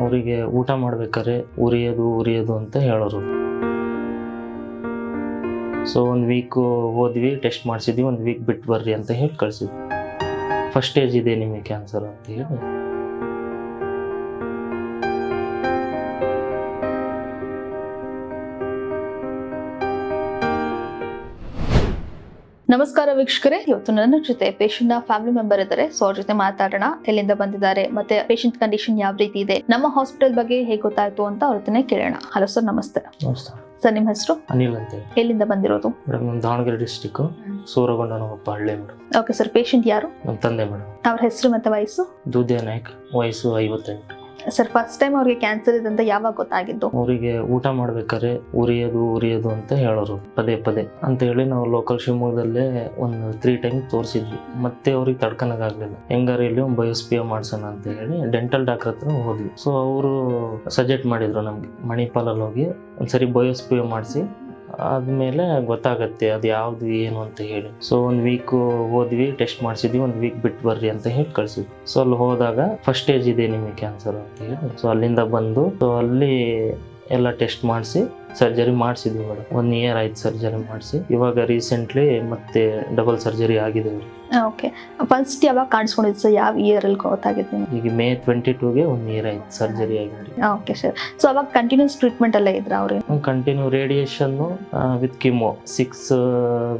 ಅವರಿಗೆ ಊಟ ಮಾಡ್ಬೇಕಾದ್ರೆ ಉರಿಯೋದು ಅಂತ ಹೇಳೋರು. ಸೊ 1 ವೀಕ್ ಹೋದ್ವಿ, ಟೆಸ್ಟ್ ಮಾಡಿಸಿದ್ವಿ, 1 ವೀಕ್ ಬಿಟ್ಟು ಬರ್ರಿ ಅಂತ ಹೇಳಿ ಕಳಿಸಿದ್ವಿ. ಫಸ್ಟ್ ಸ್ಟೇಜ್ ಇದೆ ನಿಮಗೆ ಕ್ಯಾನ್ಸರ್ ಅಂತ ಹೇಳಿ. ನಮಸ್ಕಾರ ವೀಕ್ಷಕರೇ, ಇವತ್ತು ನನ್ನ ಜೊತೆ ಪೇಷಂಟ್ ನ ಫ್ಯಾಮಿಲಿ ಮೆಂಬರ್ ಇದ್ದಾರೆ. ಸೊ ಅವ್ರ ಜೊತೆ ಮಾತಾಡೋಣ, ಎಲ್ಲಿಂದ ಬಂದಿದ್ದಾರೆ ಮತ್ತೆ ಪೇಷಂಟ್ ಕಂಡೀಷನ್ ಯಾವ ರೀತಿ ಇದೆ, ನಮ್ಮ ಹಾಸ್ಪಿಟಲ್ ಬಗ್ಗೆ ಹೇಗೆ ಗೊತ್ತಾಯ್ತು ಅಂತ ಅವ್ರ ಜೊತೆ ಕೇಳೋಣ. ಹಲೋ ಸರ್, ನಮಸ್ತೆ. ಸರ್, ನಿಮ್ಮ ಹೆಸರು? ಅನಿಲ್ ಅಂತ ಹೇಳಿ. ಎಲ್ಲಿಂದ ಬಂದಿರೋದು? ಮೇಡಮ್ ನಮ್ಮ ದಾವಣಗೆರೆ ಡಿಸ್ಟಿಕ್ ಸೂರಗೊಂಡನಕೊಪ್ಪ ಹಳ್ಳಿ ಮೇಡಮ್. ಓಕೆ ಸರ್, ಪೇಷಂಟ್ ಯಾರು? ನಮ್ಮ ತಂದೆ ಮೇಡಮ್. ಅವ್ರ ಹೆಸರು ಮತ್ತೆ ವಯಸ್ಸು? ದುದ್ಯ ನಾಯ್ಕ್, ವಯಸ್ಸು 58. ಸರ್, ಫಸ್ಟ್ ಟೈಮ್ ಅವ್ರಿಗೆ ಕ್ಯಾನ್ಸರ್ ಇದೆ ಅಂತ ಯಾವಾಗ ಗೊತ್ತಾಗಿದ್ದು? ಅವರಿಗೆ ಊಟ ಮಾಡ್ಬೇಕಾದ್ರೆ ಉರಿಯೋದು ಅಂತ ಹೇಳೋರು ಪದೇ ಅಂತ ಹೇಳಿ ನಾವು ಲೋಕಲ್ ಶಿವಮೊಗ್ಗದಲ್ಲೇ ಒಂದು 3 ಟೈಮ್ ತೋರಿಸಿದ್ವಿ. ಮತ್ತೆ ಅವ್ರಿಗೆ ತಡ್ಕೊಳಕ್ಕಾಗ್ಲಿಲ್ಲ. ಹೆಂಗಾರ ಇಲ್ಲಿ ಒಂದು ಬಯೋಸ್ಪಿಯಾ ಮಾಡ್ಸೋಣ ಅಂತ ಹೇಳಿ ಡೆಂಟಲ್ ಡಾಕ್ಟರ್ ಹತ್ರ ಹೋದ್ವಿ. ಸೊ ಅವರು ಸಜೆಸ್ಟ್ ಮಾಡಿದ್ರು ನಮ್ಗೆ ಮಣಿಪಾಲಲ್ಲಿ ಹೋಗಿ ಒಂದ್ಸರಿ ಬಯೋಸ್ಪಿಯಾ ಮಾಡಿಸಿ ಆದ್ಮೇಲೆ ಗೊತ್ತಾಗತ್ತೆ ಅದು ಯಾವ್ದು ಏನು ಅಂತ ಹೇಳಿ. ಸೊ 1 ವೀಕ್ ಹೋದ್ವಿ, ಟೆಸ್ಟ್ ಮಾಡಿಸಿದ್ವಿ, 1 ವೀಕ್ ಬಿಟ್ಟು ಬರ್ರಿ ಅಂತ ಹೇಳಿ ಕಳ್ಸಿದ್ವಿ. ಸೊ ಅಲ್ಲಿ ಹೋದಾಗ ಫಸ್ಟ್ ಸ್ಟೇಜ್ ಇದೆ ನಿಮಗೆ ಕ್ಯಾನ್ಸರ್ ಅಂತ ಹೇಳಿ. ಸೊ ಅಲ್ಲಿಂದ ಬಂದು ಸೊ ಅಲ್ಲಿ ಎಲ್ಲ ಟೆಸ್ಟ್ ಮಾಡಿಸಿ ಸರ್ಜರಿ ಮಾಡಿಸಿದ್ವಿ ಮೇಡಮ್. 1 ಇಯರ್ ಆಯ್ತು ಸರ್ಜರಿ ಮಾಡಿಸಿ. ಇವಾಗ ರೀಸೆಂಟ್ಲಿ ಮತ್ತೆ ಡಬಲ್ ಸರ್ಜರಿ ಆಗಿದೆ. ಓಕೆ, ಫಸ್ಟ್ ಯಾವಾಗ ಕಾಣಿಸ್ಕೊಂಡಿದ್ದು ಸರ್? ಯಾವ ಇಯರ್ ಅಲ್ಲಿ ಗೊತ್ತಾಗಿತ್ತು ನಿಮ್ಗೆ? ಈಗ May 22ಗೆ 1 ಇಯರ್ ಆಯ್ತು ಸರ್ಜರಿ ಆಗಿದೆ. Okay sir. ಸೊ ಅವಾಗ ಕಂಟಿನ್ಯೂಸ್ ಟ್ರೀಟ್ಮೆಂಟ್ ಎಲ್ಲ ಇದ್ರ ಅವ್ರಿಗೆ? Continue radiation with chemo 6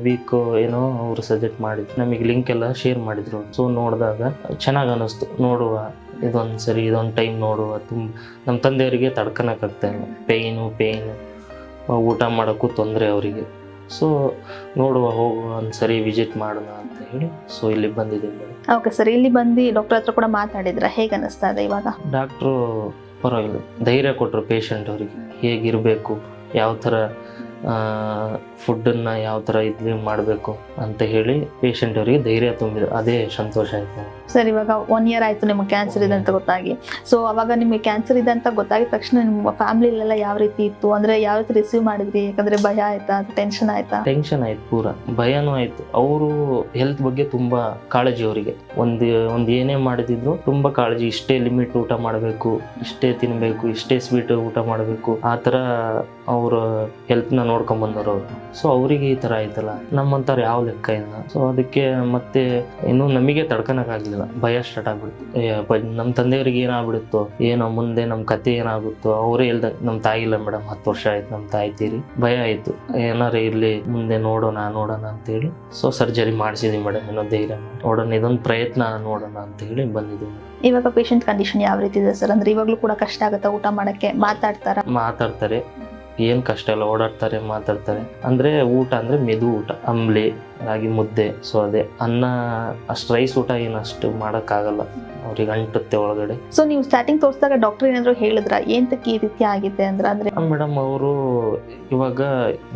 week ಏನೋ ಅವರು ಸಜೆಸ್ಟ್ ಮಾಡಿದ್ರು. ನಮಗೆ ಲಿಂಕ್ ಎಲ್ಲ ಶೇರ್ ಮಾಡಿದ್ರು. ಸೊ ನೋಡಿದಾಗ ಚೆನ್ನಾಗಿ ಅನ್ನಿಸ್ತು. ನೋಡುವ ಇದೊಂದು ಟೈಮ್ ನೋಡುವ. ನಮ್ಮ ತಂದೆಯವರಿಗೆ ತಡ್ಕೊಳಕ್ಕಾಗ್ತಾ ಇಲ್ಲ. ಪೇಯ್ನು ಊಟ ಮಾಡೋಕ್ಕೂ ತೊಂದರೆ ಅವರಿಗೆ. ಸೊ ನೋಡುವ, ಹೋಗುವ, ಒಂದ್ಸರಿ ವಿಸಿಟ್ ಮಾಡೋಣ ಅಂತ ಹೇಳಿ ಸೊ ಇಲ್ಲಿ ಬಂದಿದ್ದೀವಿ. ಓಕೆ ಸರ್, ಇಲ್ಲಿ ಬಂದು ಡಾಕ್ಟರ್ ಹತ್ರ ಕೂಡ ಮಾತಾಡಿದ್ರ, ಹೇಗೆ ಅನಿಸ್ತಾ ಇದೆ ಇವಾಗ? ಡಾಕ್ಟ್ರು ಪರವಾಗಿಲ್ಲ, ಧೈರ್ಯ ಕೊಟ್ಟರು ಪೇಷಂಟ್ ಅವರಿಗೆ. ಹೇಗಿರಬೇಕು, ಯಾವ ಥರ ಫುಡ್ಡನ್ನು ಯಾವ ಥರ ಇದು ಮಾಡಬೇಕು ಅಂತ ಹೇಳಿ ಪೇಷಂಟ್ ಅವರಿಗೆ ಧೈರ್ಯ ತುಂಬಿದ್ರು. ಅದೇ ಸಂತೋಷ ಆಯ್ತು ಸರ್. ಇವಾಗ 1 ಇಯರ್ ಆಯ್ತು ನಿಮ್ಗೆ ಕ್ಯಾನ್ಸರ್ ಇದೆ ಅಂತ ಗೊತ್ತಾಗಿ. ಸೊ ಅವಾಗ ನಿಮಗೆ ಕ್ಯಾನ್ಸರ್ ಇದೆ ಅಂತ ಗೊತ್ತಾಗಿದ ತಕ್ಷಣ ನಿಮ್ಮ ಫ್ಯಾಮಿಲಿಲೆಲ್ಲ ಯಾವ ರೀತಿ ಇತ್ತು? ಅಂದ್ರೆ ಯಾವ ರೀತಿ ರಿಸೀವ್ ಮಾಡಿದ್ರಿ? ಯಾಕಂದ್ರೆ ಭಯ ಆಯ್ತಾ, ಟೆನ್ಷನ್ ಆಯ್ತಾ? ಟೆನ್ಷನ್ ಆಯ್ತು, ಪೂರಾ ಭಯನೂ ಆಯ್ತು. ಅವರು ಹೆಲ್ತ್ ಬಗ್ಗೆ ತುಂಬಾ ಕಾಳಜಿ ಅವರಿಗೆ. ಒಂದು ಏನೇ ಮಾಡಿದ್ರು ತುಂಬಾ ಕಾಳಜಿ. ಇಷ್ಟೇ ಲಿಮಿಟ್ ಊಟ ಮಾಡಬೇಕು, ಇಷ್ಟೇ ತಿನ್ಬೇಕು, ಇಷ್ಟೇ ಸ್ವೀಟ್ ಊಟ ಮಾಡಬೇಕು, ಆ ಥರ ಅವ್ರ ಹೆಲ್ತ್ನ ನೋಡ್ಕೊಂಡ್ ಬಂದವರು ಅವರು. ಸೊ ಅವರಿಗೆ ಈ ಥರ ಆಯ್ತಲ್ಲ, ನಮ್ಮಂಥವ್ರು ಯಾವ ಲೆಕ್ಕ ಇಲ್ಲ. ಸೊ ಅದಕ್ಕೆ ಮತ್ತೆ ಇನ್ನೂ ನಮಗೆ ತಡ್ಕೊಳಕ್ಕಾಗಲಿಲ್ಲ. ಭಯ ಸ್ಟಾರ್ಟ್ ಆಗ್ಬಿಡ್ತು. ನಮ್ಮ ತಂದೆಯವ್ರಿಗೆ ಏನಾಗ್ಬಿಡುತ್ತೋ ಏನೋ, ಮುಂದೆ ನಮ್ಮ ಕತೆ ಏನಾಗುತ್ತೋ. ಅವರೇ ಹೇಳ್ದ, ನಮ್ಮ ತಾಯಿ ಇಲ್ಲ ಮೇಡಮ್, 10 ವರ್ಷ ಆಯ್ತು ನಮ್ಮ ತಾಯಿ ತೀರಿ. ಭಯ ಆಯ್ತು, ಏನಾರ ಇರ್ಲಿ ಮುಂದೆ ನೋಡೋಣ ಅಂತೇಳಿ ಸೊ ಸರ್ಜರಿ ಮಾಡಿಸಿದ್ವಿ ಮೇಡಮ್. ಏನೋ ಧೈರ್ಯ ನೋಡೋಣ, ಇದೊಂದು ಪ್ರಯತ್ನ ನೋಡೋಣ ಅಂತ ಹೇಳಿ ಬಂದಿದ್ವಿ. ಇವಾಗ ಪೇಷಂಟ್ ಕಂಡೀಷನ್ ಯಾವ ರೀತಿ ಇದೆ ಸರ್? ಅಂದ್ರೆ ಇವಾಗ್ಲೂ ಕೂಡ ಕಷ್ಟ ಆಗುತ್ತಾ ಊಟ ಮಾಡಕ್ಕೆ? ಮಾತಾಡ್ತಾರೆ, ಏನ್ ಕಷ್ಟ ಇಲ್ಲ, ಓಡಾಡ್ತಾರೆ, ಮಾತಾಡ್ತಾರೆ. ಅಂದ್ರೆ ಊಟ ಅಂದ್ರೆ ಮೆದು ಊಟ, ಅಂಬ್ಲಿ, ರಾಗಿ ಮುದ್ದೆ. ಸೊ ಅದೇ ಅನ್ನ, ಅಷ್ಟು ರೈಸ್ ಊಟ ಏನಷ್ಟು ಮಾಡಕ್ಕಾಗಲ್ಲ, ಅವ್ರಿಗೆ ಅಂಟುತ್ತೆ ಒಳಗಡೆ. ಸೊ ನೀವು ಸ್ಟಾರ್ಟಿಂಗ್ ತೋರಿಸಿದಾಗ ಡಾಕ್ಟರ್ ಏನಾದ್ರು ಹೇಳಿದ್ರ ಏಂತಕ್ಕೆ ಈ ರೀತಿ ಆಗಿದೆ ಅಂದ್ರೆ? ಮೇಡಮ್ ಅವರು ಇವಾಗ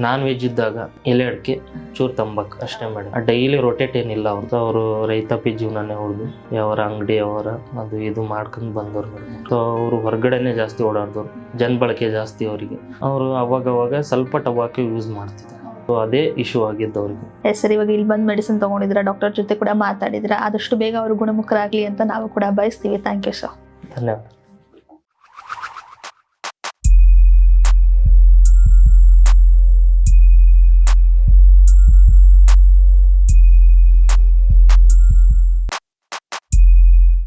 ನಾನ್ ವೆಜ್ ಇದ್ದಾಗ ಎಲೆ ಅಡಿಕೆ, ಚೂರು ತಂಬಾಕು ಅಷ್ಟೇ ಮೇಡಮ್. ಡೈಲಿ ರೊಟೇಟ್ ಏನಿಲ್ಲ ಅವ್ರದ್ದು. ಅವರು ರೈತಾಪಿ ಜೀವನನೇ ಅವ್ರದ್ದು. ಯಾವರ ಅಂಗಡಿ ಅವರ ಅದು ಇದು ಮಾಡ್ಕೊಂಡು ಬಂದವ್ರು ಮೇಡಮ್. ಸೊ ಅವರು ಹೊರಗಡೆನೆ ಜಾಸ್ತಿ ಓಡಾಡ್ದವ್ರು, ಬಳಕೆ ಜಾಸ್ತಿ ಅವರಿಗೆ. ಅವರು ಅವಾಗ ಸ್ವಲ್ಪ ಟಬಾಕು ಯೂಸ್ ಮಾಡ್ತಿದ್ದಾರೆ. ಸೊ ಅದೇ ಇಶ್ಯೂ ಆಗಿದ್ದು ಅವ್ರಿಗೆ. ಎಸ್ ಸರ್, ಇವಾಗ ಇಲ್ಲಿ ಬಂದು ಮೆಡಿಸಿನ್ ತಗೊಂಡಿದ್ರ, ಡಾಕ್ಟರ್ ಜೊತೆ ಕೂಡ ಮಾತಾಡಿದ್ರ, ಆದಷ್ಟು ಬೇಗ ಅವರು ಗುಣಮುಖರಾಗ್ಲಿ ಅಂತ ನಾವು ಕೂಡ ಬಯಸ್ತೀವಿ. Thank you sir. ಧನ್ಯವಾದ.